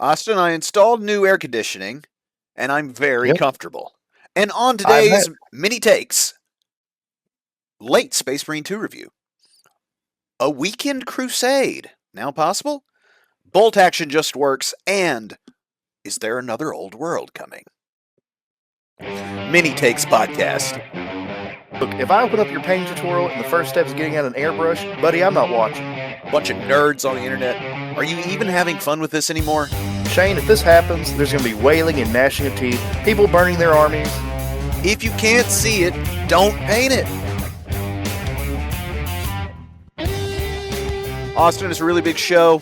Austin, I installed new air conditioning, and I'm very Yep, comfortable. And on I bet. today's mini takes, late Space Marine 2 review, a weekend crusade, now possible? Bolt action just works, and is there another old world coming? Mini Takes Podcast. Look, if I open up your painting tutorial and the first step is getting out an airbrush, buddy, I'm not watching. Bunch of nerds on the internet. Are you even having fun with this anymore? Shane, if this happens, there's going to be wailing and gnashing of teeth, people burning their armies. If you can't see it, don't paint it. Austin is a really big show.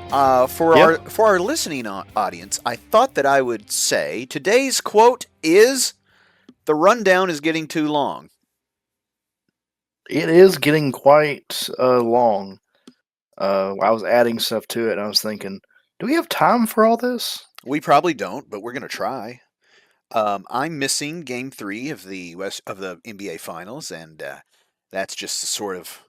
For our listening audience, I thought that I would say today's quote is, "The rundown is getting too long." It is getting quite long. I was adding stuff to it, and I was thinking, do we have time for all this? We probably don't, but we're going to try. I'm missing Game 3 of the NBA Finals, and that's just the sort of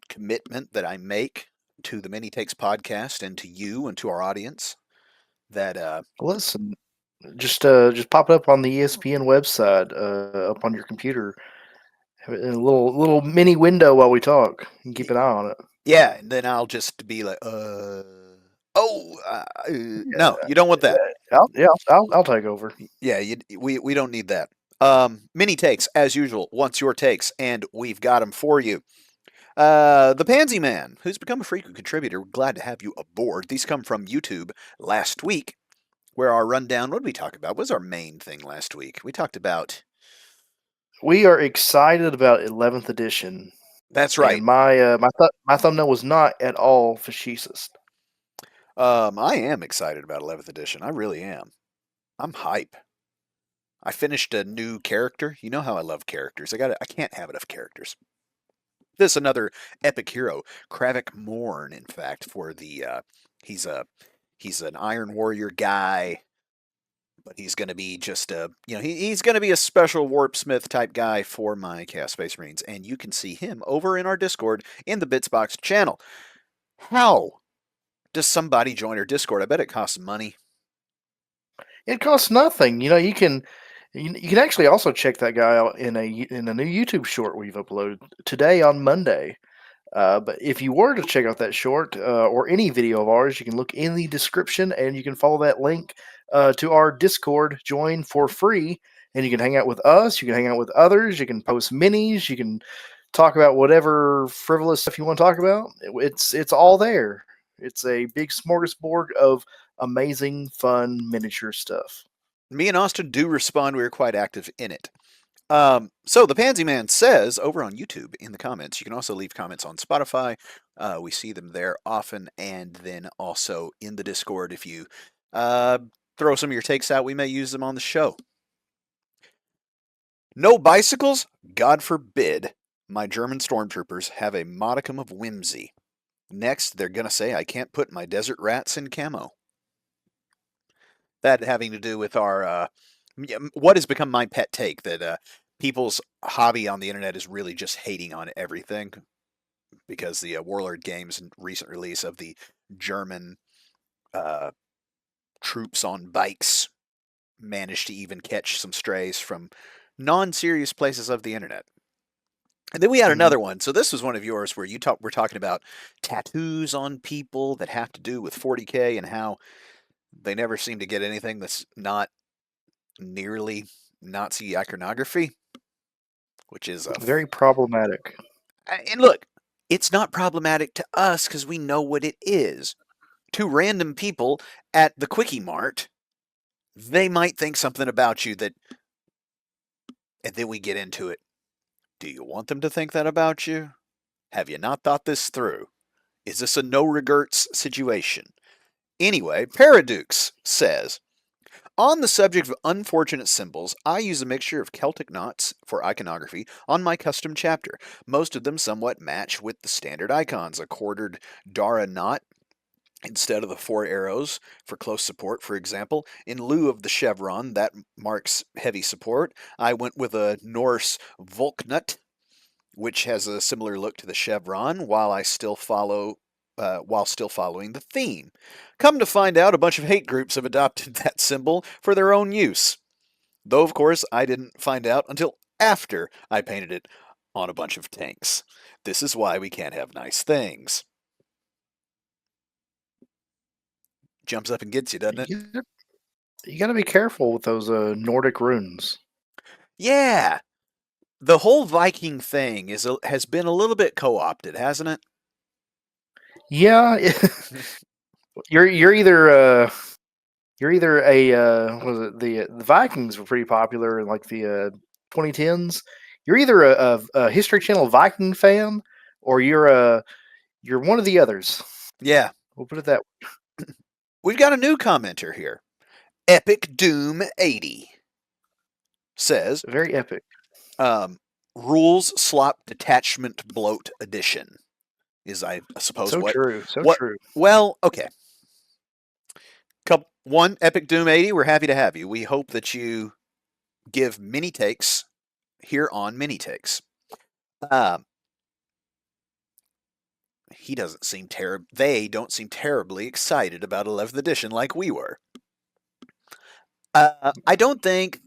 commitment that I make to the Mini Takes podcast and to you and to our audience. That Listen, just pop it up on the ESPN website, up on your computer, have it in a little mini window while we talk. You can keep an eye on it. yeah, and then I'll just be like, no, you don't want that. I'll take over. Yeah, we don't need that. Mini takes, as usual, once your takes, and we've got them for you. The Pansy Man, who's become a frequent contributor, we're glad to have you aboard. These come from YouTube last week, where our rundown, what did we talk about? What was our main thing last week? We talked about... We are excited about 11th edition. That's right. And my thumbnail was not at all facetious. I am excited about 11th edition. I really am. I'm hype. I finished a new character. You know how I love characters. I can't have enough characters. This another epic hero, Kravik Morn. In fact, for the he's an Iron Warrior guy, but he's going to be just he's going to be a special warpsmith type guy for my Chaos Space Marines, and you can see him over in our Discord in the Bitsbox channel. How does somebody join our Discord? I bet it costs money. It costs nothing. You can actually also check that guy out in a new YouTube short we've uploaded today on Monday. But if you were to check out that short or any video of ours, you can look in the description and you can follow that link to our Discord. Join for free, and you can hang out with us. You can hang out with others. You can post minis. You can talk about whatever frivolous stuff you want to talk about. It's all there. It's a big smorgasbord of amazing, fun miniature stuff. Me and Austin do respond. We are quite active in it. So the Pansy Man says over on YouTube in the comments, you can also leave comments on Spotify. We see them there often, and then also in the Discord. If you throw some of your takes out, we may use them on the show. No bicycles? God forbid. My German stormtroopers have a modicum of whimsy. Next, they're going to say I can't put my desert rats in camo. That having to do with our what has become my pet take, that people's hobby on the internet is really just hating on everything, because the Warlord Games recent release of the German troops on bikes managed to even catch some strays from non-serious places of the internet. And then we had another one. So this was one of yours where we're talking about tattoos on people that have to do with 40K and how they never seem to get anything that's not nearly Nazi iconography, which is Very problematic. And look, it's not problematic to us because we know what it is. To random people at the Quickie Mart, they might think something about you that, and then we get into it. Do you want them to think that about you? Have you not thought this through? Is this a no regrets situation? Anyway, Paradukes says, on the subject of unfortunate symbols, I use a mixture of Celtic knots for iconography on my custom chapter. Most of them somewhat match with the standard icons. A quartered Dara knot instead of the 4 arrows for close support, for example. In lieu of the chevron that marks heavy support, I went with a Norse Volknut, which has a similar look to the chevron, while I still follow while still following the theme. Come to find out, a bunch of hate groups have adopted that symbol for their own use. Though, of course, I didn't find out until after I painted it on a bunch of tanks. This is why we can't have nice things. Jumps up and gets you, doesn't it? You got to be careful with those Nordic runes. Yeah. The whole Viking thing has been a little bit co-opted, hasn't it? Yeah, you're either a what was it, the Vikings were pretty popular in like the 2010s. You're either a History Channel Viking fan or you're one of the others. Yeah. We'll put it that way. We've got a new commenter here. Epic Doom 80 says, Very epic. Rules Slop Detachment Bloat Edition is, I suppose, So what true. So what true. well, okay. One, Epic Doom 80, we're happy to have you. We hope that you give mini takes here on Mini Takes. He doesn't seem they don't seem terribly excited about 11th edition like we were. I don't think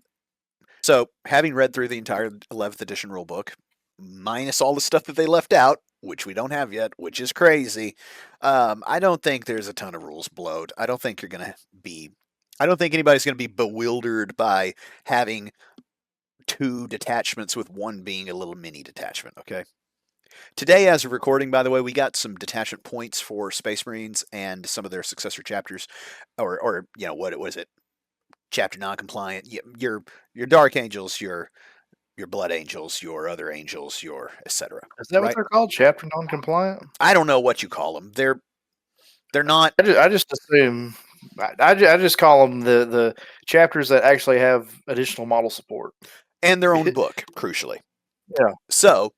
so. Having read through the entire 11th edition rulebook, minus all the stuff that they left out, which we don't have yet, which is crazy, I don't think there's a ton of rules bloat. I don't think anybody's going to be bewildered by having two detachments with one being a little mini detachment, okay? Today, as of recording, by the way, we got some detachment points for Space Marines and some of their successor chapters, or what was it? Chapter non-compliant. Your Dark Angels, your Blood Angels, your other angels, your etc. Is that what Right? they're called? Chapter non-compliant? I don't know what you call them. They're not, I just assume. I just call them the chapters that actually have additional model support. and their own book, crucially. Yeah. So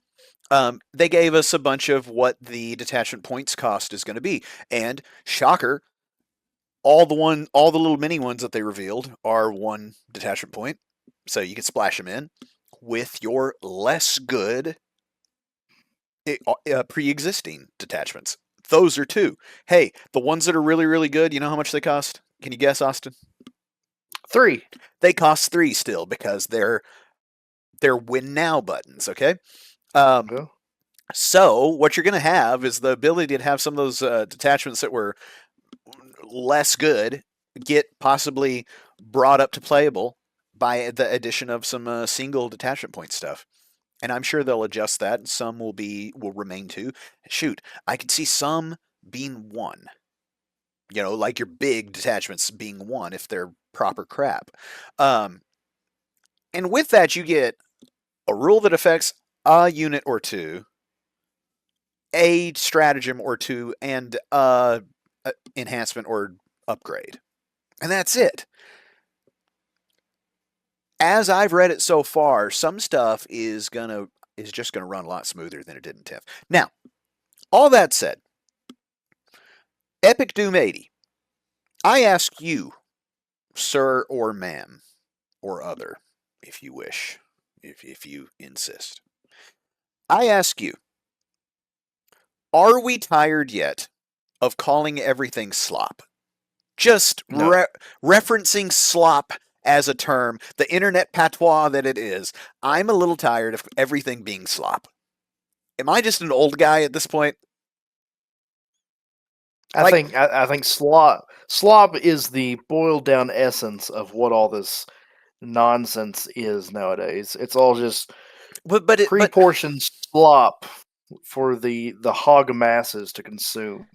they gave us a bunch of what the detachment points cost is going to be, and shocker, all the little mini ones that they revealed are one detachment point, so you can splash them in with your less good pre-existing detachments. Those are two. Hey, the ones that are really, really good, you know how much they cost? Can you guess, Austin? 3. They cost 3 still because they're win now buttons. Okay. Um, Yeah. So what you're going to have is the ability to have some of those detachments that were less good get possibly brought up to playable by the addition of some single detachment point stuff. And I'm sure they'll adjust that, and some will remain 2. Shoot, I could see some being 1. Like your big detachments being 1 if they're proper crap. And with that, you get a rule that affects a unit or 2, a stratagem or 2, and enhancement or upgrade. And that's it. As I've read it so far, some stuff is just gonna run a lot smoother than it did in 10th. Now, all that said, Epic Doom 80. I ask you, sir or ma'am, or other, if you wish, if you insist. I ask you, are we tired yet of calling everything slop? Just No. referencing slop as a term, the internet patois that it is. I'm a little tired of everything being slop. Am I just an old guy at this point? I think slop is the boiled down essence of what all this nonsense is nowadays. It's all just but pre-portioned slop for the hog masses to consume.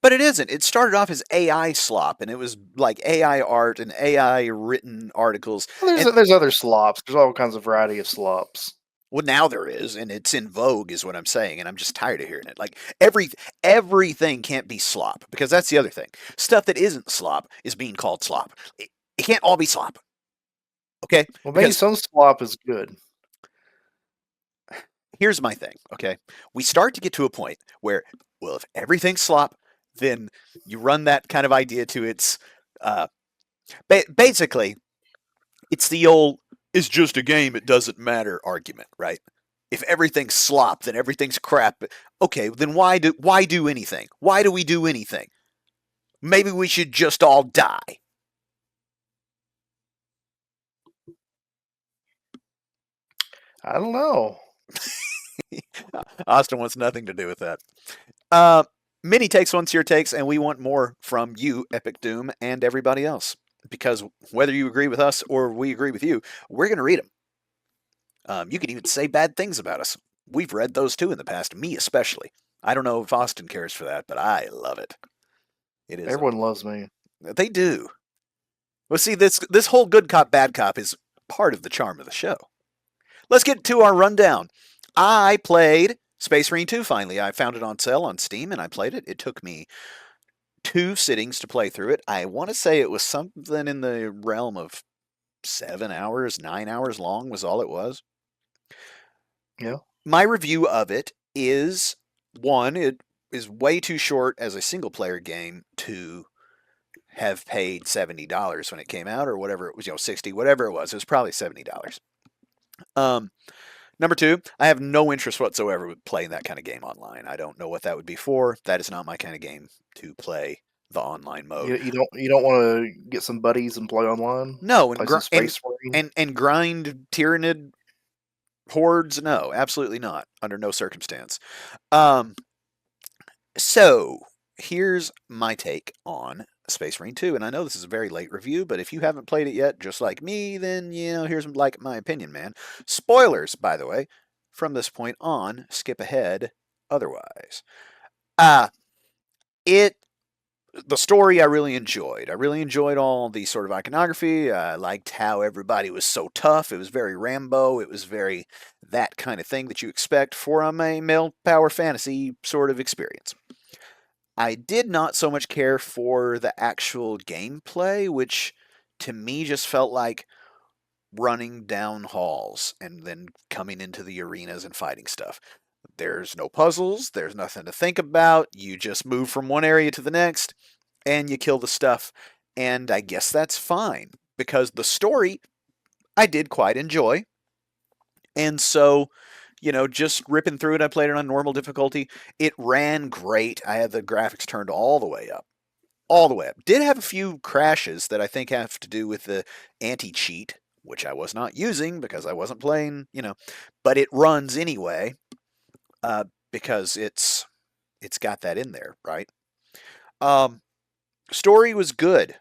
But it isn't. It started off as AI slop, and it was like AI art and AI written articles. Well, And there's other slops. There's all kinds of variety of slops. well, now there is, and it's in vogue, is what I'm saying. And I'm just tired of hearing it. Like everything can't be slop, because that's the other thing. Stuff that isn't slop is being called slop. It can't all be slop. Okay, Well, maybe because some slop is good. here's my thing. Okay, we start to get to a point where, well, if everything's slop, then you run that kind of idea to its basically, it's the old "it's just a game, it doesn't matter" argument, right? If everything's slop, then everything's crap. Okay, then why do anything? Why do we do anything? Maybe we should just all die. I don't know. Austin wants nothing to do with that. Uh, Many takes, once your takes, and we want more from you, Epic Doom, and everybody else. Because whether you agree with us or we agree with you, we're going to read them. You can even say bad things about us. We've read those too in the past, me especially. I don't know if Austin cares for that, but I love it. It is. Everyone loves me. They do. Well, see, this whole good cop, bad cop is part of the charm of the show. Let's get to our rundown. I played Space Marine 2 finally. I found it on sale on Steam and I played it. It took me 2 sittings to play through it. I want to say it was something in the realm of 7 hours, 9 hours long was all it was. Yeah. My review of it is, one, it is way too short as a single player game to have paid $70 when it came out, or whatever it was, 60, whatever it was. It was probably $70. Number two, I have no interest whatsoever with playing that kind of game online. I don't know what that would be for. That is not my kind of game to play the online mode. You don't want to get some buddies and play online? No, Play some Space Marine? and grind Tyranid hordes. No, absolutely not. Under no circumstance. So here's my take on Space Marine 2, and I know this is a very late review, but if you haven't played it yet, just like me, then here's like my opinion, man. Spoilers, by the way, from this point on. Skip ahead. Otherwise, it the story I really enjoyed. I really enjoyed all the sort of iconography. I liked how everybody was so tough. It was very Rambo. It was very that kind of thing that you expect from a male power fantasy sort of experience. I did not so much care for the actual gameplay, which to me just felt like running down halls and then coming into the arenas and fighting stuff. There's no puzzles, there's nothing to think about. You just move from one area to the next and you kill the stuff. And I guess that's fine because the story I did quite enjoy. And so, just ripping through it, I played it on normal difficulty. It ran great. I had the graphics turned all the way up. All the way up. Did have a few crashes that I think have to do with the anti cheat, which I was not using because I wasn't playing, but it runs anyway because it's got that in there, right? Story was good.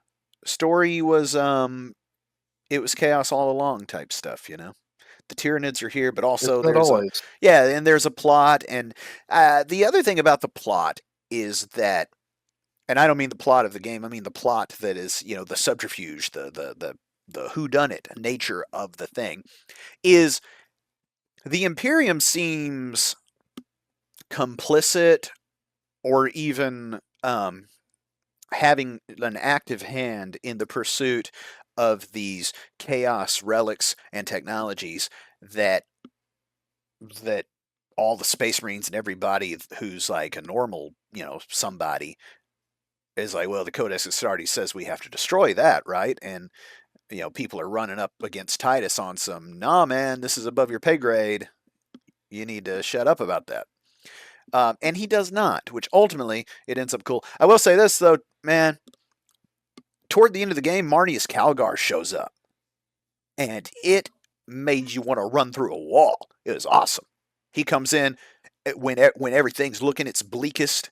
Story was it was chaos all along type stuff, The Tyranids are here, but also Not always. and there's a plot. And the other thing about the plot is that, and I don't mean the plot of the game, I mean the plot that is, the subterfuge, the whodunit nature of the thing, is the Imperium seems complicit or even having an active hand in the pursuit of these chaos relics and technologies that all the Space Marines and everybody who's like a normal, somebody is like, well, the Codex Astartes says we have to destroy that, right? And people are running up against Titus on some, nah, man, this is above your pay grade. You need to shut up about that. And he does not, which ultimately it ends up cool. I will say this though, man. Toward the end of the game, Marnius Calgar shows up, and it made you want to run through a wall. It was awesome. He comes in when everything's looking its bleakest,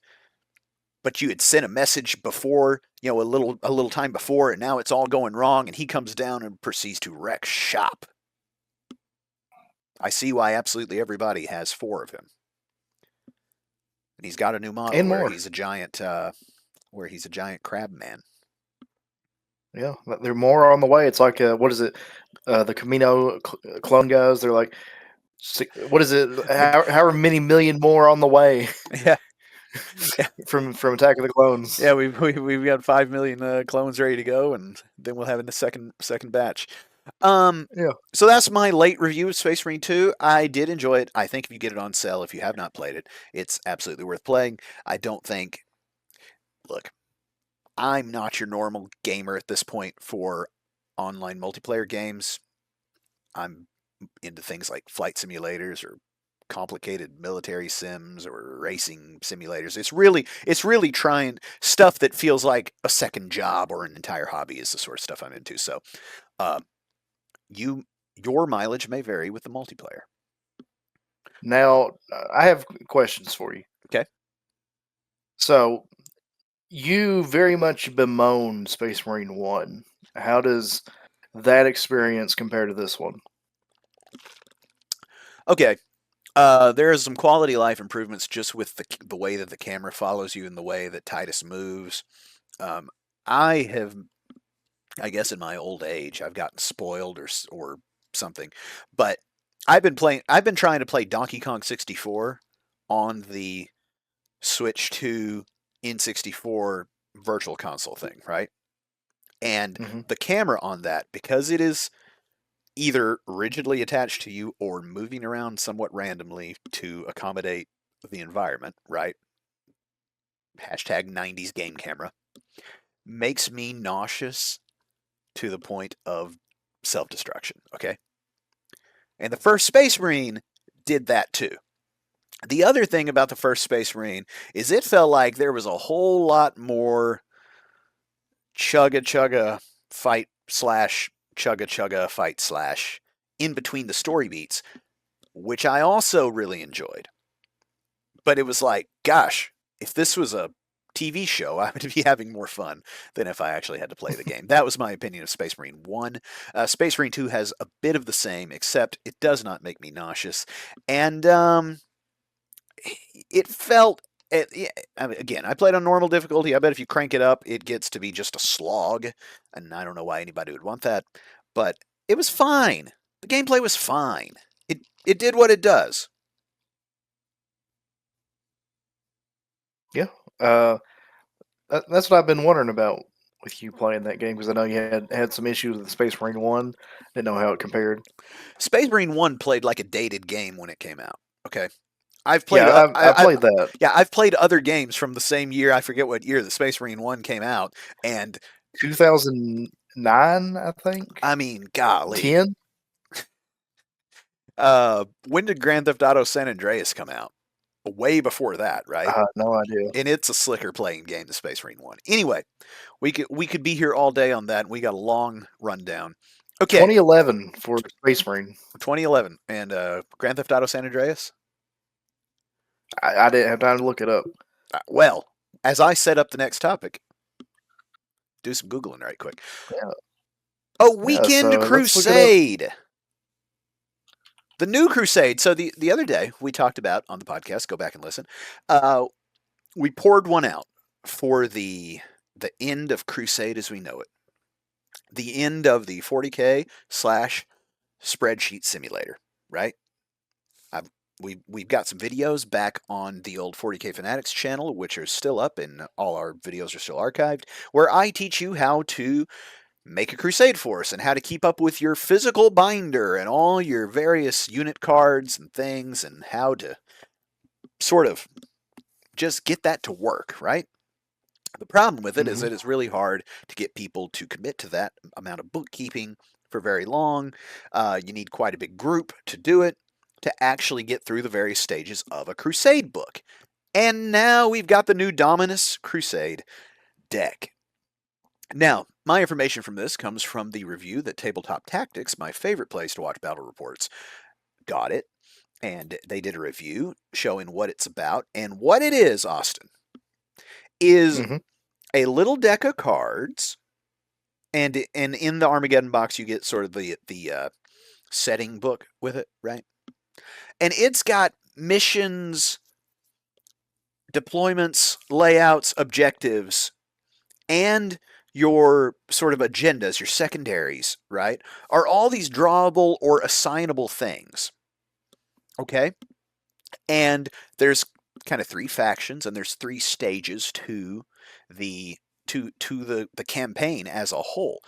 but you had sent a message before, a little time before, and now it's all going wrong. And he comes down and proceeds to wreck shop. I see why absolutely everybody has 4 of him. And he's got a new model And where more. he's a giant, crab man. Yeah, there are more on the way. It's like what is it? The Camino clone guys. They're like, what is it? However many million more on the way Yeah, from Attack of the Clones. yeah. We've got 5 million clones ready to go, and then we'll have a second batch. Yeah, So that's my late review of Space Marine 2. I did enjoy it. I think if you get it on sale, if you have not played it, it's absolutely worth playing. I don't think. Look, I'm not your normal gamer at this point for online multiplayer games. I'm into things like flight simulators or complicated military sims or racing simulators. It's really trying stuff that feels like a second job or an entire hobby is the sort of stuff I'm into. So, uh, you your mileage may vary with the multiplayer. Now, I have questions for you. Okay. So, you very much bemoan Space Marine 1. How does that experience compare to this one? Okay. There is some quality of life improvements just with the way that the camera follows you and the way that Titus moves. Um, I have, I guess, in my old age, I've gotten spoiled or something, but I've been playing. I've been trying to play Donkey Kong 64 on the Switch 2 N64 Virtual Console thing, right? And Hmm. the camera on that, because it is either rigidly attached to you or moving around somewhat randomly to accommodate the environment, right? Hashtag 90s game camera, makes me nauseous to the point of self destruction, okay? And the first Space Marine did that too. The other thing about the first Space Marine is it felt like there was a whole lot more chugga chugga fight slash chugga chugga fight slash in between the story beats, which I also really enjoyed. But it was like, gosh, if this was a TV show, I would be having more fun than if I actually had to play the game. That was my opinion of Space Marine 1. Space Marine 2 has a bit of the same, except it does not make me nauseous. And it felt. Again, I played on normal difficulty. I bet if you crank it up, it gets to be just a slog. And I don't know why anybody would want that. But it was fine. The gameplay was fine. It did what it does. Yeah. That's what I've been wondering about with you playing that game because I know you had some issues with Space Marine 1. Didn't know how it compared. Space Marine 1 played like a dated game when it came out. Okay. I've played Yeah, I played that. yeah, I've played other games from the same year. I forget what year the Space Marine 1 came out, and 2009, I think. I mean, golly. 10. When did Grand Theft Auto San Andreas come out? Way before that, I right? had no idea. And it's a slicker playing game, the Space Marine 1. Anyway, we could be here all day on that, and we got a long rundown. Okay, 2011 for Space Marine. 2011 and Grand Theft Auto San Andreas. I didn't have time to look it up. Well, as I set up the next topic, do some googling right quick. Yeah, Oh, yeah. Weekend So let's look it up. Crusade. The new Crusade. So the other day we talked about on the podcast. Go back and listen. Uh, we poured one out for the end of Crusade as we know it. The end of the 40K slash spreadsheet simulator. Right. I've, we've got some videos back on the old 40K Fanatics channel, which are still up and all our videos are still archived, where I teach you how to make a crusade force and how to keep up with your physical binder and all your various unit cards and things and how to sort of just get that to work, right? The problem with it is Hmm. that it's really hard to get people to commit to that amount of bookkeeping for very long. You need quite a big group to do it, to actually get through the various stages of a crusade book. And now we've got the new Dominus Crusade deck. Now, my information from this comes from the review that Tabletop Tactics, my favorite place to watch battle reports, got it. And they did a review showing what it's about. And what it is, Austin, is Hmm. a little deck of cards. And in the Armageddon box, you get sort of the setting book with it, right? And it's got missions, deployments, layouts, objectives, and your sort of agendas, your secondaries, right, are all these drawable or assignable things. Okay? And there's kind of three factions and there's three stages to the the campaign as a whole.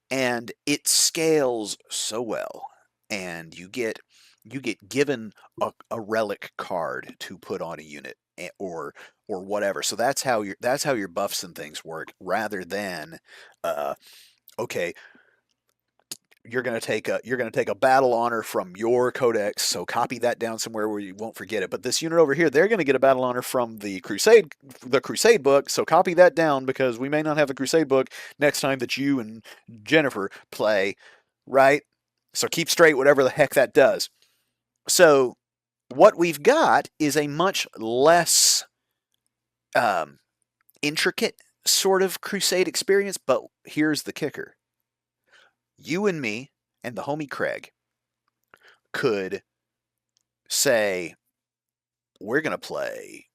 And it scales so well. And you get given a relic card to put on a unit or whatever. So that's how your buffs and things work rather than uh, okay, you're gonna take a battle honor from your codex, so copy that down somewhere where you won't forget it. But this unit over here, they're gonna get a battle honor from the Crusade book, so copy that down because we may not have a Crusade book next time that you and Jennifer play, right? So keep straight whatever the heck that does. So what we've got is a much less um, intricate sort of Crusade experience, but here's the kicker. You and me and the homie Craig could say, we're going to play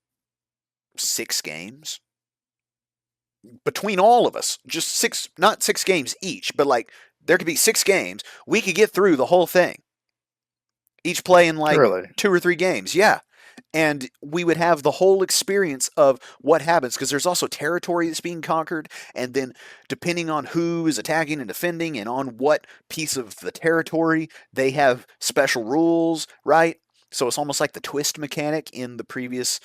6 games between all of us. Just 6, not 6 games each, but like there could be 6 games. We could get through the whole thing, each playing like Really? 2 or 3 games. Yeah. And we would have the whole experience of what happens because there's also territory that's being conquered. And then, depending on who is attacking and defending and on what piece of the territory, they have special rules, right? So it's almost like the twist mechanic in the previous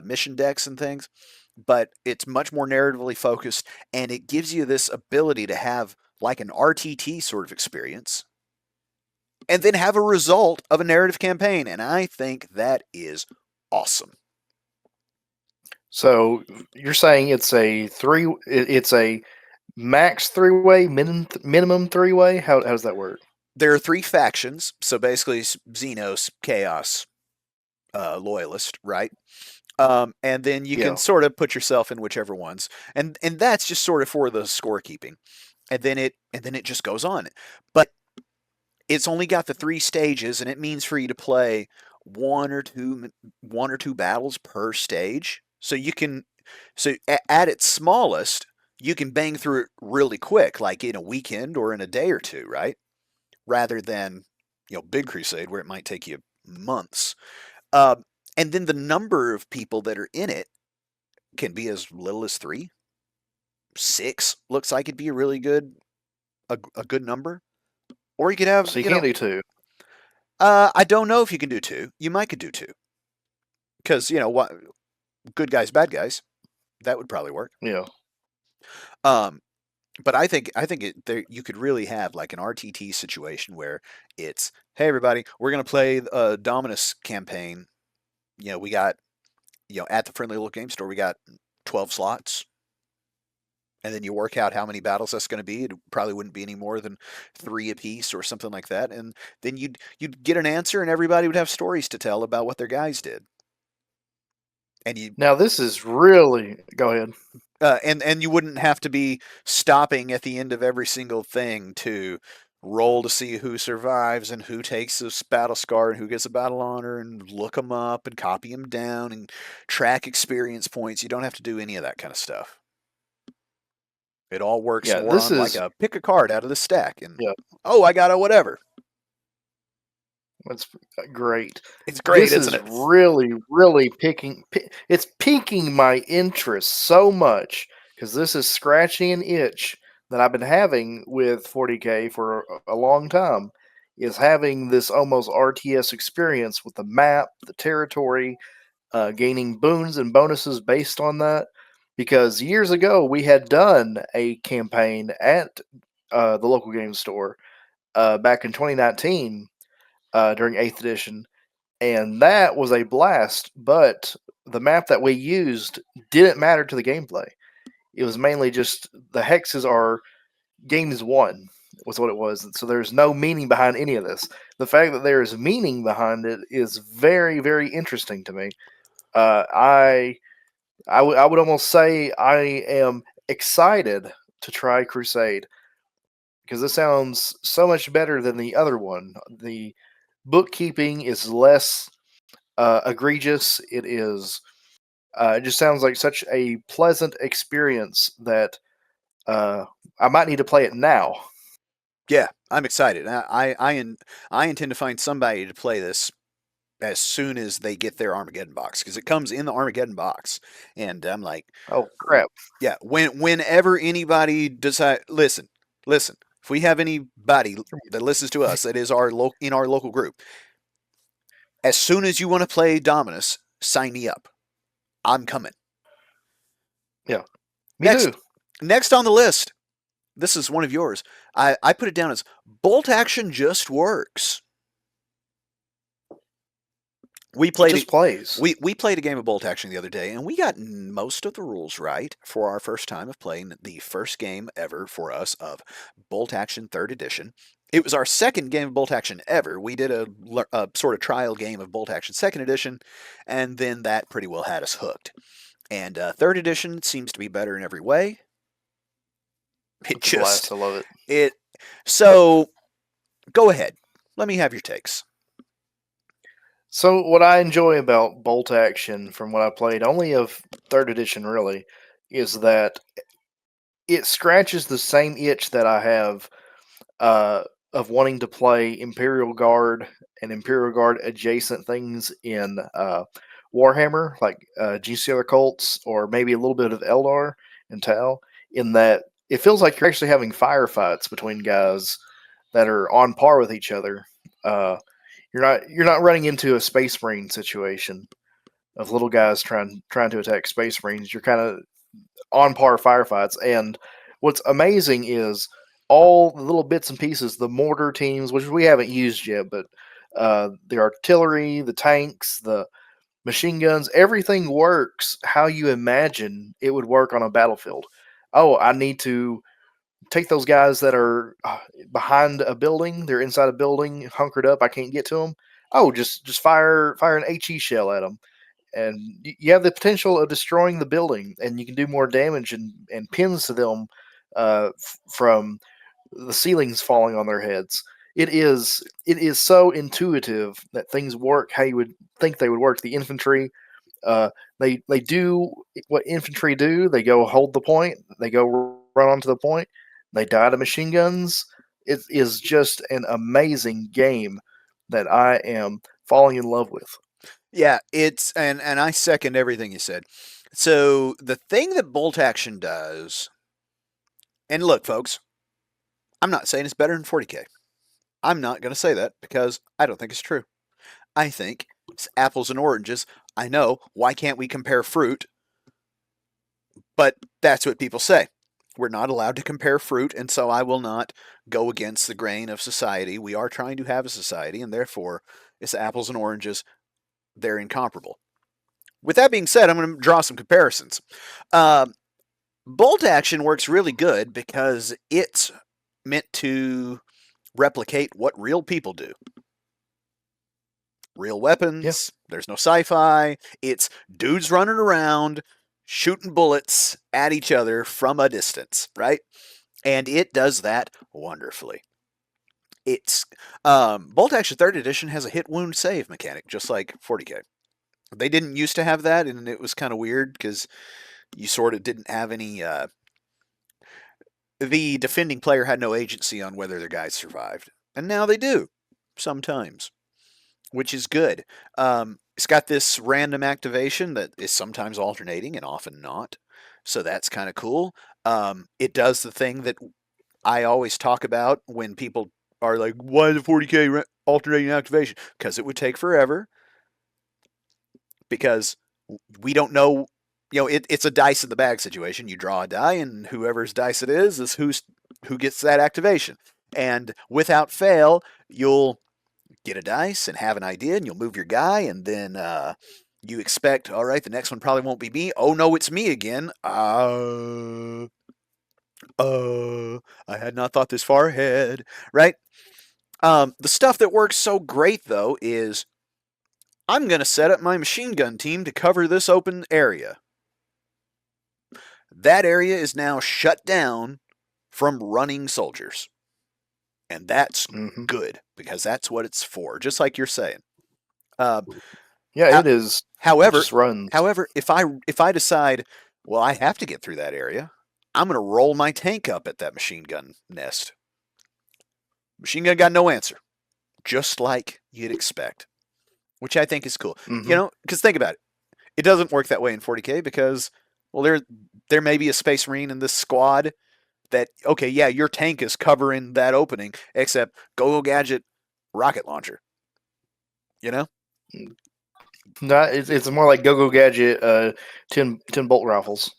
mission decks and things. But it's much more narratively focused and it gives you this ability to have like an RTT sort of experience and then have a result of a narrative campaign. And I think that is awesome. So you're saying it's a it's a max 3-way, minimum 3-way? How does that work? There are 3 factions, so basically Xenos, Chaos, Loyalist, right? And then you can Yeah. sort of put yourself in whichever ones, and that's just sort of for the scorekeeping, and then it just goes on. But it's only got the 3 stages, and it means for you to play one or two battles per stage. So you can, so at its smallest, you can bang through it really quick, like in a weekend or in a day or two, right? Rather than Big Crusade where it might take you months. Uh, and then the number of people that are in it can be as little as 3, 6. Looks like it'd be a really a good number. Or you could have, So you can't do 2. I don't know if you can do 2. You might could do 2 because what, good guys, bad guys. That would probably work. Yeah. Um, but I think there you could really have like an RTT situation where it's, hey everybody, we're gonna play a Dominus campaign. We got at the friendly little game store we got 12 slots, and then you work out how many battles that's going to be. It probably wouldn't be any more than 3 apiece or something like that, and then you'd get an answer, and everybody would have stories to tell about what their guys did. And you Now this is really go ahead. and you wouldn't have to be stopping at the end of every single thing to roll to see who survives and who takes this battle scar and who gets a battle honor and look them up and copy them down and track experience points. You don't have to do any of that kind of stuff. It all works Yeah, more this on like is a pick a card out of the stack and yeah, oh, I got a whatever. that's great. It's great, This isn't is it? really it's piquing my interest so much because this is scratching an itch that I've been having with 40K for a long time. Is having this almost RTS experience with the map, the territory, gaining boons and bonuses based on that. Because years ago we had done a campaign at the local game store back in 2019 during 8th edition, and that was a blast. But the map that we used didn't matter to the gameplay. It was mainly just the hexes are games won was what it was. So there's no meaning behind any of this. The fact that there is meaning behind it is very interesting to me. Uh, I I would almost say I am excited to try Crusade because this sounds so much better than the other one. The bookkeeping is less egregious. It is. It just sounds like such a pleasant experience that I might need to play it now. Yeah, I'm excited. I intend to find somebody to play this as soon as they get their Armageddon box because it comes in the Armageddon box, and I'm like, Oh crap! yeah. Whenever anybody decide, listen. If we have anybody that listens to us that is in our local group, as soon as you want to play Dominus, sign me up. I'm coming. Yeah, me Next, too. next on the list, This is one of yours. I put it down as bolt action just works. We It played just plays. we played a game of bolt action the other day, and we got most of the rules right for our first time of playing the first game ever for us of bolt action third edition. It was our second game of bolt action ever. We did a sort of trial game of bolt action second edition, and then that pretty well had us hooked. And third edition seems to be better in every way. It It's a blast. just I love it. it so go ahead. Let me have your takes. So what I enjoy about bolt action from what I played, only of third edition really, is that it scratches the same itch that I have uh, of wanting to play Imperial Guard and Imperial Guard adjacent things in Warhammer, like GCR Cults or maybe a little bit of Eldar and Tau, in that it feels like you're actually having firefights between guys that are on par with each other. Uh, you're not running into a Space Marine situation of little guys trying to attack Space Marines. You're kind of on par firefights. And what's amazing is all the little bits and pieces, the mortar teams, which we haven't used yet, but the artillery, the tanks, the machine guns, everything works how you imagine it would work on a battlefield. Oh, I need to take those guys that are behind a building, they're inside a building, hunkered up, I can't get to them. Oh, just fire an HE shell at them, and you have the potential of destroying the building, and you can do more damage and pins to them from the ceilings falling on their heads. It is so intuitive that things work how you would think they would work. The infantry, they do what infantry do. They go hold the point. They go run onto the point. They die to machine guns. It is just an amazing game that I am falling in love with. Yeah, it's and I second everything you said. So the thing that bolt action does, and look, folks, I'm not saying it's better than 40k. I'm not going to say that because I don't think it's true. I think it's apples and oranges. I know, why can't we compare fruit? But that's what people say. We're not allowed to compare fruit, and so I will not go against the grain of society. We are trying to have a society, and therefore it's apples and oranges. They're incomparable. With that being said, I'm going to draw some comparisons. Uh, Bolt action works really good because it's meant to replicate what real people do. Real Yeah. weapons, there's no sci fi. It's dudes running around shooting bullets at each other from a distance, right? And it does that wonderfully. It's Bolt Action Third Edition has a hit wound save mechanic, just like 40k. They didn't used to have that, and it was kind of weird because you sort of didn't have any. The defending player had no agency on whether their guys survived, and now they do sometimes, which is good. It's got this random activation that is sometimes alternating and often not, so that's kind of cool. It does the thing that I always talk about when people are like, "Why the 40k alternating activation?" Because it would take forever. Because we don't know. It's a dice in the bag situation. You draw a die, and whoever's dice it is who gets that activation. And without fail, you'll get a dice and have an idea, and you'll move your guy, and then you expect, all right, the next one probably won't be me. Oh no, it's me again. I had not thought this far ahead, right? The stuff that works so great though is I'm going to set up my machine gun team to cover this open area. That area is now shut down from running soldiers. And that's Hmm. good because that's what it's for, just like you're saying. Uh, Yeah, ho- it is. It however, just runs. however, if I decide, well, I have to get through that area, I'm going to roll my tank up at that machine gun nest. Machine gun got no answer, just like you'd expect, which I think is cool. Hmm. Because think about it. It doesn't work that way in 40k because, well, there may be a Space Marine in this squad that, okay, yeah, your tank is covering that opening, except Go Gadget rocket launcher. You know? No, it's more like Go Go Gadget 10 bolt rifles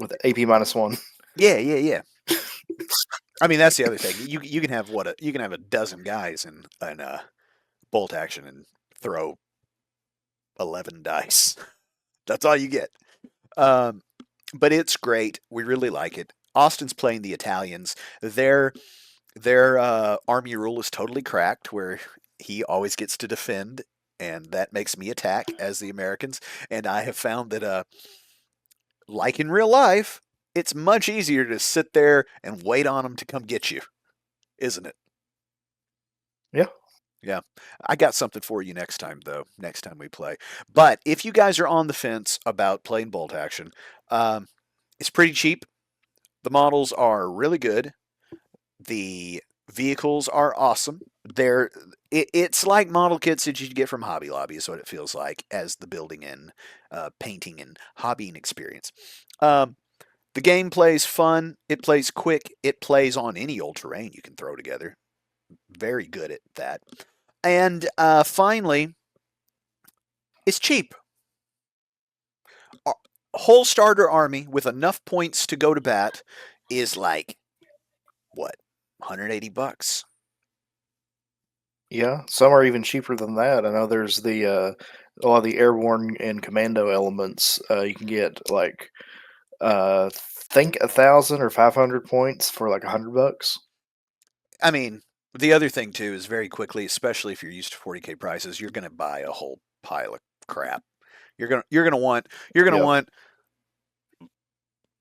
with AP -1. Yeah, yeah, yeah. I mean, that's the other thing. You can have you can have a dozen guys in bolt action and throw 11 dice. That's all you get. Um, but it's great. We really like it. Austin's playing the Italians. Their their army rule is totally cracked, where he always gets to defend, and that makes me attack as the Americans. And I have found that, like in real life, it's much easier to sit there and wait on them to come get you, isn't it? Yeah. Yeah. I got something for you next time, though, next time we play. But if you guys are on the fence about playing bolt action, um, it's pretty cheap. The models are really good. The vehicles are awesome. It's like model kits that you get from Hobby Lobby, is what it feels like as the building and painting and hobbying experience. Um, the game plays fun. It plays quick. It plays on any old terrain you can throw together. Very good at that. And finally, it's cheap. A whole starter army with enough points to go to bat is like what, 180 bucks. Yeah, some are even cheaper than that. I know there's a lot of the airborne and commando elements. You can get like think 1,000 or 500 points for like $100. I mean, the other thing too is very quickly, especially if you're used to 40K prices, you're going to buy a whole pile of crap. You're going to Yeah, want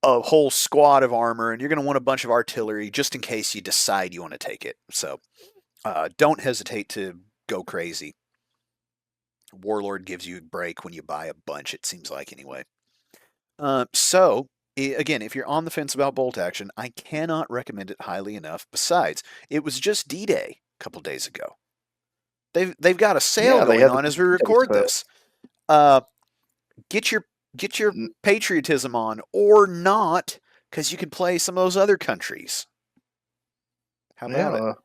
a whole squad of armor, and you're going to want a bunch of artillery just in case you decide you want to take it. So don't hesitate to go crazy. Warlord gives you a break when you buy a bunch, it seems like, anyway. Again, if you're on the fence about bolt action, I cannot recommend it highly enough. Besides, it was just D-Day a couple days ago. They've got a sale yeah, they going have the on as we D-Day record sale. this. Uh, get your N- patriotism on, or not, because you can play some of those other countries. How Yeah, about it?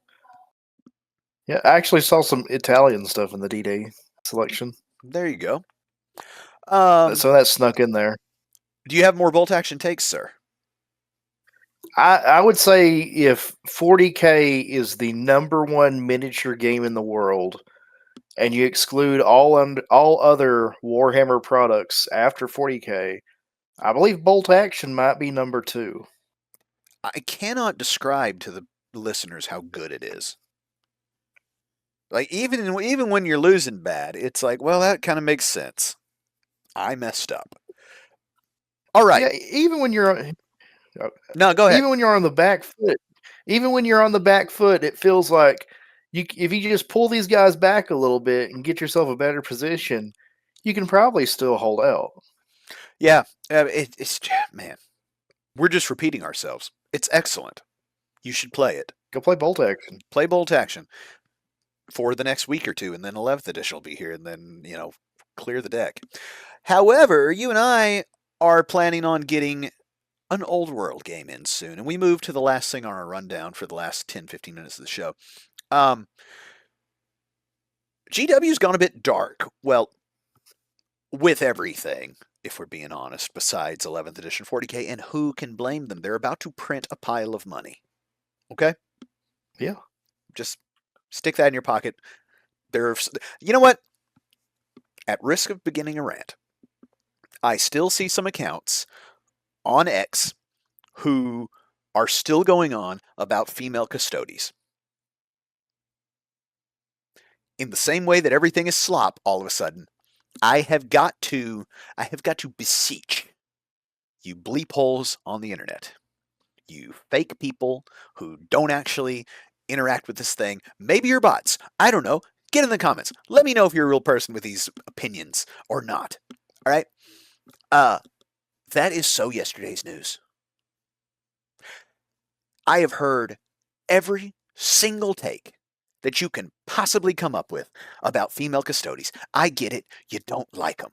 yeah. I actually saw some Italian stuff in the D-Day selection. There you go. Um, So that snuck in there. do you have more bolt action takes, sir? I would say if 40K is the number one miniature game in the world, and you exclude all other Warhammer products after 40K, I believe Bolt Action might be number two. I cannot describe to the listeners how good it is. Like even when you're losing bad, it's like, well, that kind of makes sense. I messed up. All right. Yeah, uh, No, go ahead. even when you're on the back foot, it feels like if you just pull these guys back a little bit and get yourself a better position, you can probably still hold out. Yeah, it's man. We're just repeating ourselves. It's excellent. You should play it. Go play Bolt Action. Play Bolt Action for the next week or two, and then 11th edition will be here, and then clear the deck. However, you and I are planning on getting an old world game in soon, and we move to the last thing on our rundown for the last 10-15 minutes of the show. GW's gone a bit dark. Well, with everything, if we're being honest, besides 11th edition 40K, and who can blame them? They're about to print a pile of money. Okay? Yeah. Just stick that in your pocket. You know what? At risk of beginning a rant, I still see some accounts on X who are still going on about female custodies. In the same way that everything is slop all of a sudden, I have got to beseech you bleep holes on the internet. You fake people who don't actually interact with this thing. Maybe you're bots. I don't know. Get in the comments. Let me know if you're a real person with these opinions or not. All right? That is so yesterday's news. I have heard every single take that you can possibly come up with about female custodies. I get it. You don't like them.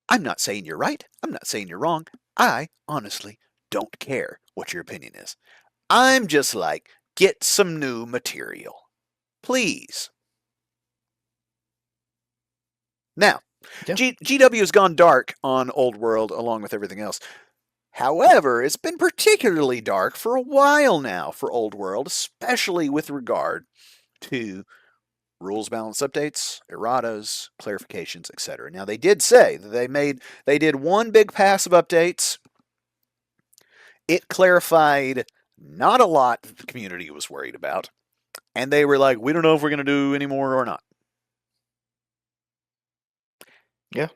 I'm not saying you're right. I'm not saying you're wrong. I honestly don't care what your opinion is. I'm just like, get some new material. Please. Now, Yeah. GW has gone dark on Old World along with everything else. However, it's been particularly dark for a while now for Old World, especially with regard to rules balance updates, erratas, clarifications, etc. Now they did say that they did one big pass of updates. It clarified not a lot that the community was worried about, and they were like, "We don't know if we're going to do any more or not." Yeah.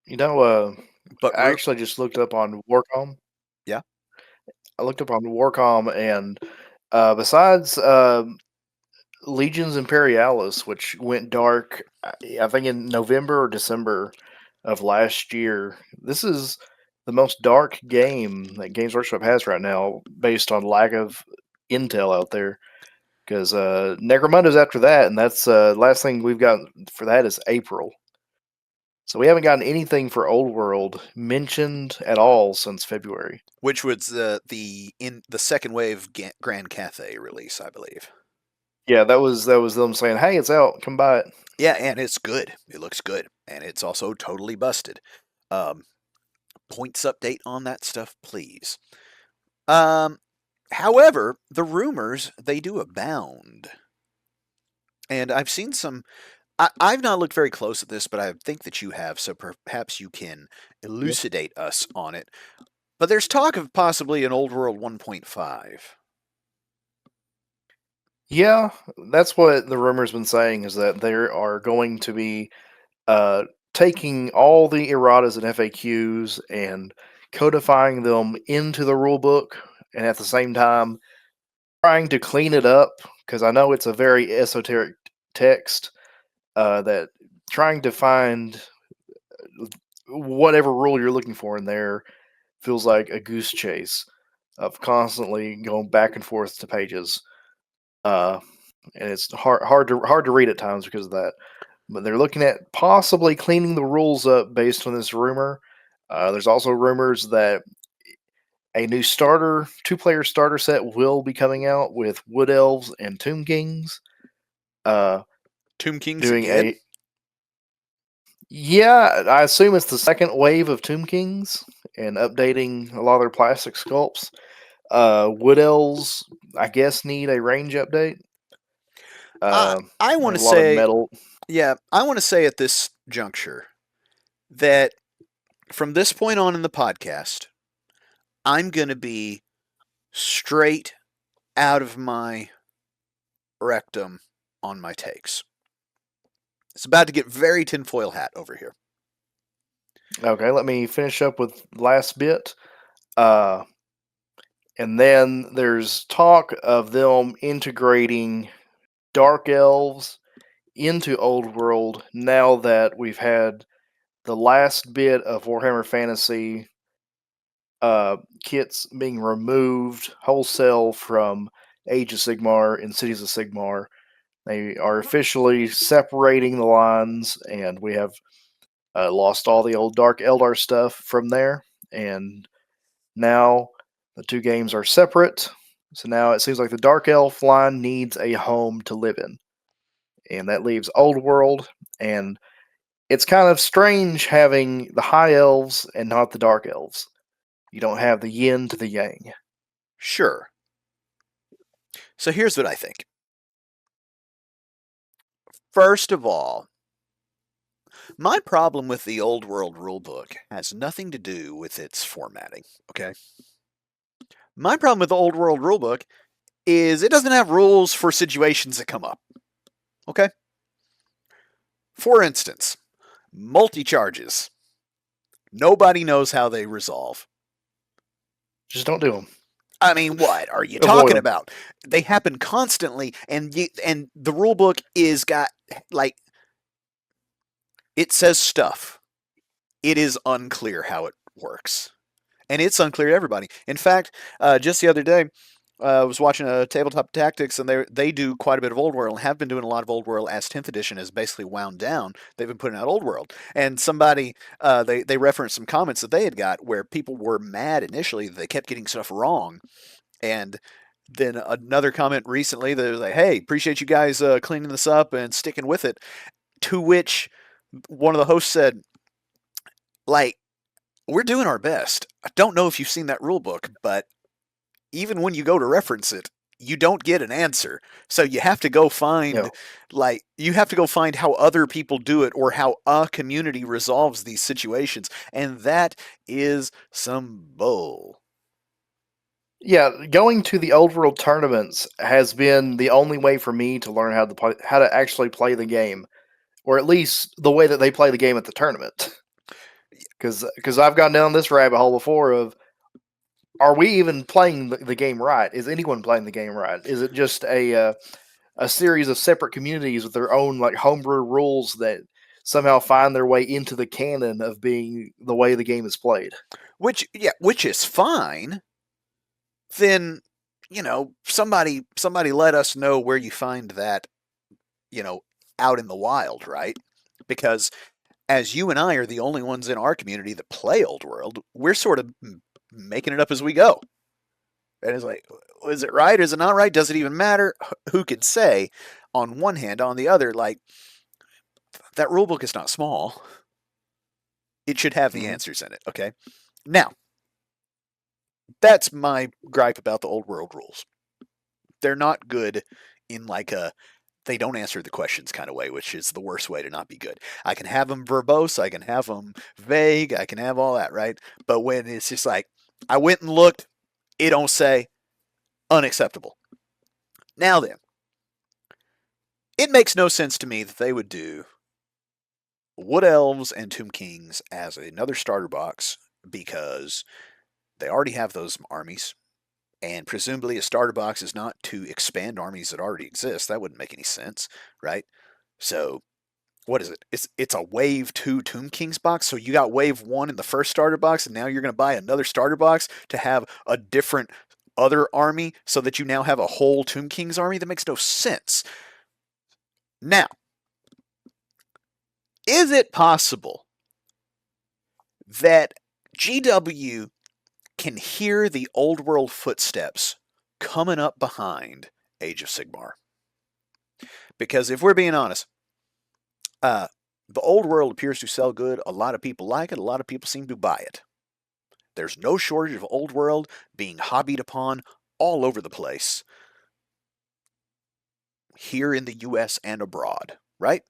You know, But I actually just looked up on Warcom. yeah, I looked up on Warcom, and besides Legions Imperialis, which went dark, I think in November or December of last year, this is the most dark game that Games Workshop has right now, based on lack of intel out there. Because Necromundo's after that, and that's last thing we've got for that is April. So we haven't gotten anything for Old World mentioned at all since February. which was the second wave Grand Cathay release, I believe. Yeah, that was them saying, "Hey, it's out. Come buy it." Yeah, and it's good. It looks good, and it's also totally busted. Um, Points update on that stuff, please. Um, However, the rumors they do abound, and I've seen some. I've not looked very close at this, but I think that you have, so perhaps you can Yeah. elucidate us on it. But there's talk of possibly an Old World 1.5. Yeah, that's what the rumor's been saying is that they are going to be uh, taking all the erratas and FAQs and codifying them into the rule book, and at the same time trying to clean it up because I know it's a very esoteric text that trying to find whatever rule you're looking for in there feels like a goose chase of constantly going back and forth to pages. Uh, and it's hard to read at times because of that. But they're looking at possibly cleaning the rules up based on this rumor. There's also rumors that a new two-player starter set will be coming out with Wood Elves and Tomb Kings. Tomb Kings Doing again? yeah, I assume it's the second wave of Tomb Kings and updating a lot of their plastic sculpts. Wood Elves, I guess, need a range update. I, I They want have to a lot of say, metal. yeah, I want to say at this juncture that from this point on in the podcast, I'm going to be straight out of my rectum on my takes. It's about to get very tinfoil hat over here. Okay, let me finish up with last bit. Uh, and then there's talk of them integrating Dark Elves into Old World now that we've had the last bit of Warhammer Fantasy kits being removed wholesale from Age of Sigmar and Cities of Sigmar. They are officially separating the lines, and we have lost all the old Dark Eldar stuff from there. And now the two games are separate. So now it seems like the Dark Elf line needs a home to live in. And that leaves Old World. And it's kind of strange having the High Elves and not the Dark Elves. You don't have the yin to the yang. Sure. So here's what I think. First of all, my problem with the Old World rulebook has nothing to do with its formatting, okay? My problem with the Old World rulebook is it doesn't have rules for situations that come up, okay? For instance, multi charges. Nobody knows how they resolve. Just don't do them. I mean, what are you Avoid talking them. about? They happen constantly, and the rule book is got like it says stuff. It is unclear how it works, and it's unclear to everybody. In fact, just the other day, I was watching a Tabletop Tactics, and they do quite a bit of Old World, and have been doing a lot of Old World as 10th edition has basically wound down. They've been putting out Old World, and somebody they referenced some comments that they had got where people were mad initially that they kept getting stuff wrong, and then another comment recently that was like, "Hey, appreciate you guys cleaning this up and sticking with it." To which one of the hosts said, "Like, we're doing our best. I don't know if you've seen that rule book, but even when you go to reference it, you don't get an answer. So you have to go Yeah. find you have to go find how other people do it or how a community resolves these situations. And that is some bull. Yeah, going to the old world tournaments has been the only way for me to learn how to actually play the game, or at least the way that they play the game at the tournament. Because I've gone down this rabbit hole before of, are we even playing the game right? Is anyone playing the game right? Is it just a series of separate communities with their own like homebrew rules that somehow find their way into the canon of being the way the game is played? Which is fine. Then, somebody let us know where you find that, you know, out in the wild, right? Because as you and I are the only ones in our community that play Old World, we're sort of making it up as we go. And it's like, is it right? Is it not right? Does it even matter? Who could say? On one hand, on the other, like that rule book is not small. It should have the Mm-hmm. answers in it. Okay. Now, that's my gripe about the Old World rules. They're not good in like a they don't answer the questions kind of way, which is the worst way to not be good. I can have them verbose, I can have them vague, I can have all that, right? But when it's just like, I went and looked, it don't say, unacceptable. Now then, it makes no sense to me that they would do Wood Elves and Tomb Kings as another starter box because they already have those armies. And presumably, a starter box is not to expand armies that already exist. That wouldn't make any sense, right? So what is it? It's a wave 2 Tomb Kings box. So you got wave 1 in the first starter box, and now you're going to buy another starter box to have a different other army so that you now have a whole Tomb Kings army. That makes no sense. Now, is it possible that GW can hear the old world footsteps coming up behind Age of Sigmar? Because if we're being honest, uh, the old world appears to sell good. A lot of people like it. A lot of people seem to buy it. There's no shortage of old world being hobbied upon all over the place here in the US and abroad, right?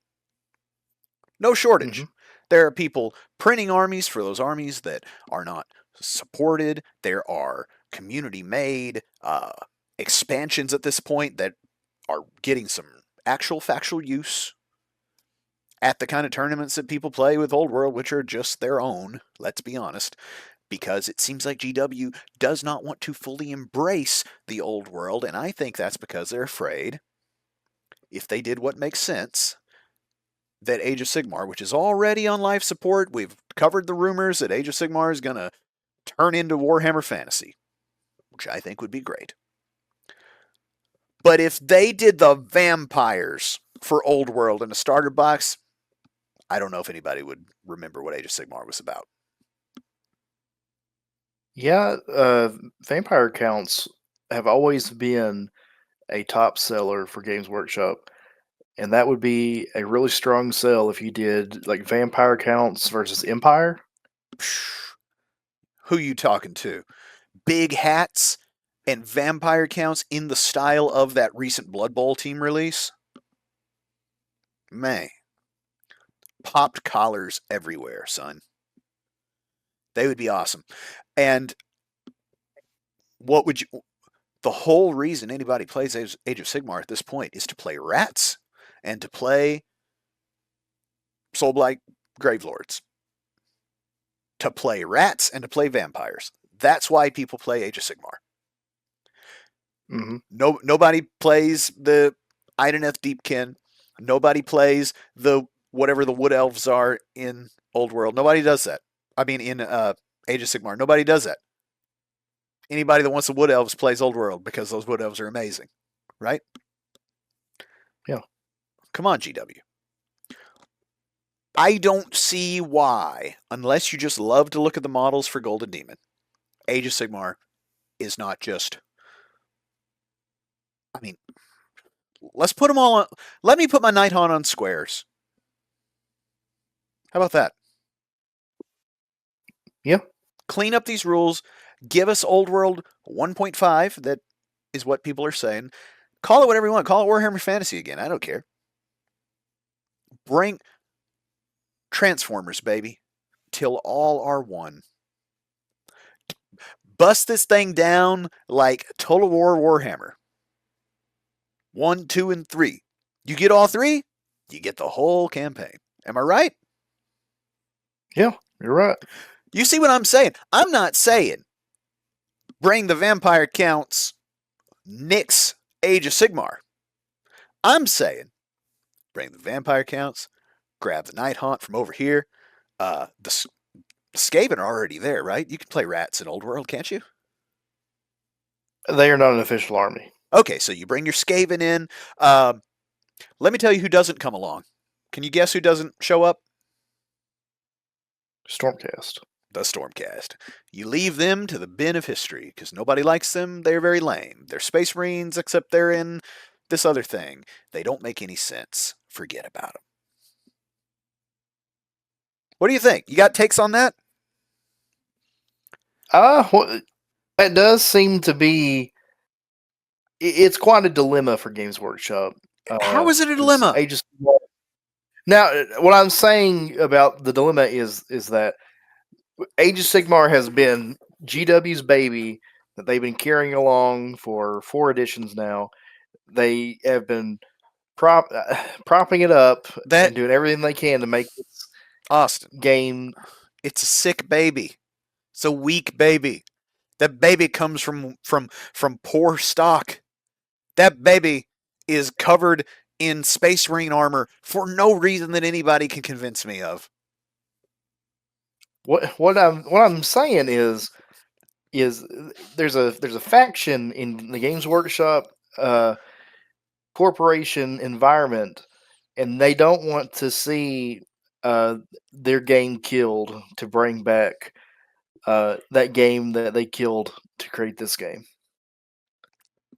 No Mm-hmm. shortage. There are people printing armies for those armies that are not supported. There are community made expansions at this point that are getting some actual factual use at the kind of tournaments that people play with Old World, which are just their own, let's be honest, because it seems like GW does not want to fully embrace the Old World, and I think that's because they're afraid, if they did what makes sense, that Age of Sigmar, which is already on life support, we've covered the rumors that Age of Sigmar is going to turn into Warhammer Fantasy, which I think would be great. But if they did the vampires for Old World in a starter box, I don't know if anybody would remember what Age of Sigmar was about. Yeah, vampire counts have always been a top seller for Games Workshop, and that would be a really strong sell if you did like vampire counts versus Empire. Who you talking to? Big hats and vampire counts in the style of that recent Blood Bowl team release? Man, popped collars everywhere, son. They would be awesome. And what would you the whole reason anybody plays Age of Sigmar at this point is to play rats and to play Soulblight Gravelords. To play rats and to play vampires. That's why people play Age of Sigmar. Mm-hmm. Nobody plays the Ideneth Deepkin. Nobody plays the whatever the Wood Elves are in Old World. Nobody does that. I mean, in Age of Sigmar, nobody does that. Anybody that wants the Wood Elves plays Old World because those Wood Elves are amazing, right? Yeah. Come on, GW. I don't see why, unless you just love to look at the models for Golden Demon, Age of Sigmar is not just. I mean, let's put them all on. Let me put my Nighthaunt on squares. How about that? Yeah. Clean up these rules. Give us Old World 1.5. That is what people are saying. Call it whatever you want. Call it Warhammer Fantasy again. I don't care. Bring Transformers, baby, till all are one. Bust this thing down like Total War Warhammer. 1, 2, and 3. You get all three, you get the whole campaign. Am I right? Yeah, you're right. You see what I'm saying? I'm not saying bring the vampire counts, nix Age of Sigmar. I'm saying bring the vampire counts, grab the Night Haunt from over here. The Skaven are already there, right? You can play rats in Old World, can't you? They are not an official army. Okay, so you bring your Skaven in. Uh, Let me tell you who doesn't come along. Can you guess who doesn't show up? Stormcast. The Stormcast. You leave them to the bin of history because nobody likes them. They're very lame. They're Space Marines, except they're in this other thing. They don't make any sense. Forget about them. What do you think? You got takes on that? Well, that does seem to be. It's quite a dilemma for Games Workshop. How is it a 'Cause dilemma? now, what I'm saying about the dilemma is that Age of Sigmar has been GW's baby that they've been carrying along for 4 editions now. They have been propping it up That and doing everything they can to make this Austin, game. it's a sick baby. It's a weak baby. That baby comes from poor stock. That baby is covered in Space Marine armor for no reason that anybody can convince me of. What I'm saying is there's a faction in the Games Workshop corporation environment, and they don't want to see uh, their game killed to bring back that game that they killed to create this game.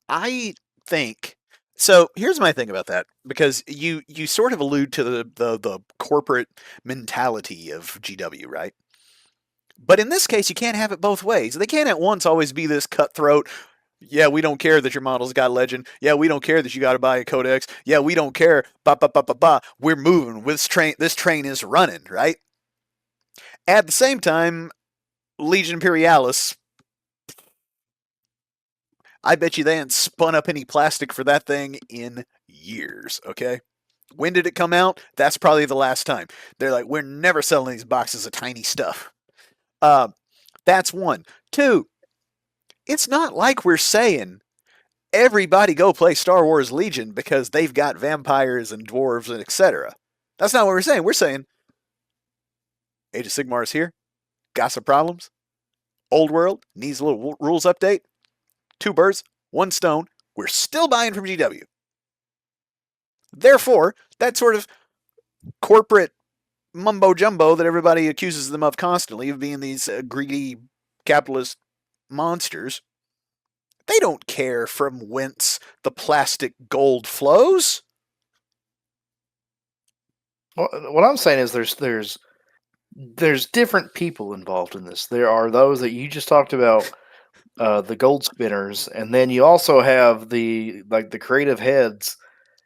I think so. Here's my thing about that because you sort of allude to the corporate mentality of GW, right? But in this case, you can't have it both ways. They can't at once always be this cutthroat. Yeah, we don't care that your model's got legend. Yeah, we don't care that you got to buy a codex. Yeah, we don't care. Ba ba ba ba ba. We're moving. This train. This train is running. Right. At the same time, Legion Imperialis. I bet you they ain't spun up any plastic for that thing in years. Okay. When did it come out? That's probably the last time. They're like, we're never selling these boxes of tiny stuff. Uh, that's one. Two, it's not like we're saying everybody go play Star Wars Legion because they've got vampires and dwarves and etc. That's not what we're saying. We're saying Age of Sigmar is here, got some problems. Old World needs a little rules update. Two birds, one stone. We're still buying from GW. Therefore, that sort of corporate mumbo jumbo that everybody accuses them of constantly of being these greedy capitalist monsters, they don't care from whence the plastic gold flows. What I'm saying is there's different people involved in this. There are those that you just talked about, the gold spinners, and then you also have the creative heads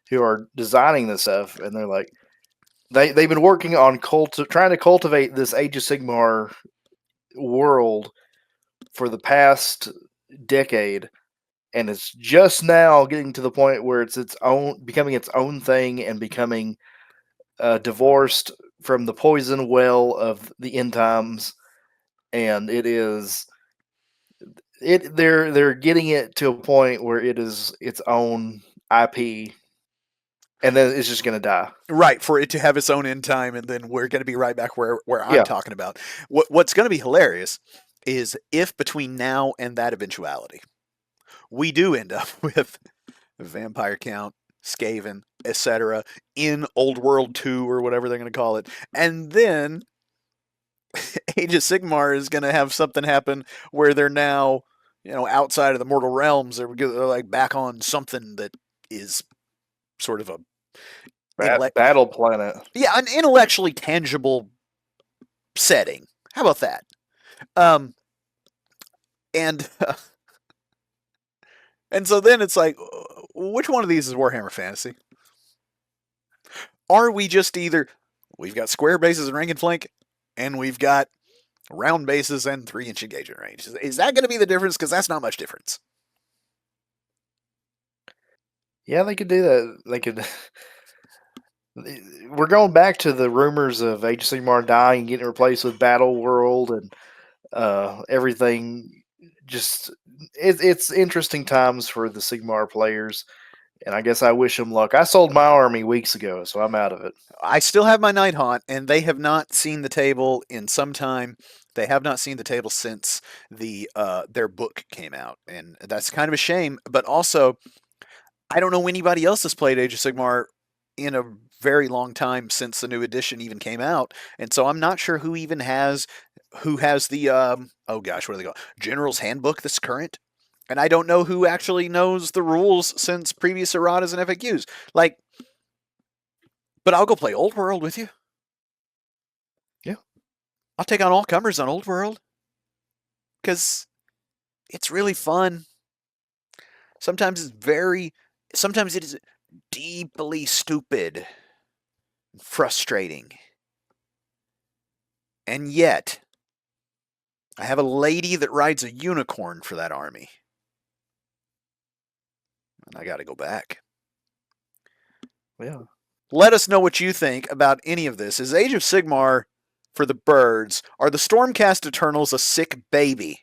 who are designing this stuff, and they're like they've been working on trying to cultivate this Age of Sigmar world for the past decade, and it's just now getting to the point where it's becoming its own thing and becoming divorced from the poison well of the end times, and they're getting it to a point where it is its own IP, and then it's just gonna die. Right, for it to have its own end time, and then we're going to be right back where I'm Yeah. talking about. What's going to be hilarious is if between now and that eventuality, we do end up with Vampire Count, Skaven, etc., in Old World 2 or whatever they're going to call it, and then Age of Sigmar is going to have something happen where they're now, outside of the mortal realms. They're like back on something that is sort of a Battle Planet. an intellectually tangible setting. How about that? Um, and and so then it's like, which one of these is Warhammer Fantasy? Are we just either we've got square bases and rank and flank, and we've got round bases and 3-inch engagement range? Is that going to be the difference? Because that's not much difference. Yeah, they could do that. They could. We're going back to the rumors of Age of Sigmar dying and getting replaced with Battle World and everything. Just it's interesting times for the Sigmar players, and I guess I wish them luck. I sold my army weeks ago, so I'm out of it. I still have my Night Haunt, and they have not seen the table in some time. They have not seen the table since their book came out, and that's kind of a shame. But also, I don't know anybody else has played Age of Sigmar in a very long time since the new edition even came out, and so I'm not sure who has the oh gosh, what do they call General's Handbook that's current, and I don't know who actually knows the rules since previous erratas and FAQs. Like, but I'll go play Old World with you. Yeah. I'll take on all comers on Old World because it's really fun. Sometimes sometimes it is deeply stupid, frustrating. And yet, I have a lady that rides a unicorn for that army. And I got to go back. Yeah. Let us know what you think about any of this. Is Age of Sigmar for the birds? Are the Stormcast Eternals a sick baby?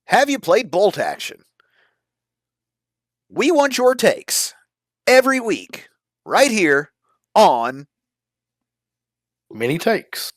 Have you played Bolt Action? We want your takes every week, right here on Many takes.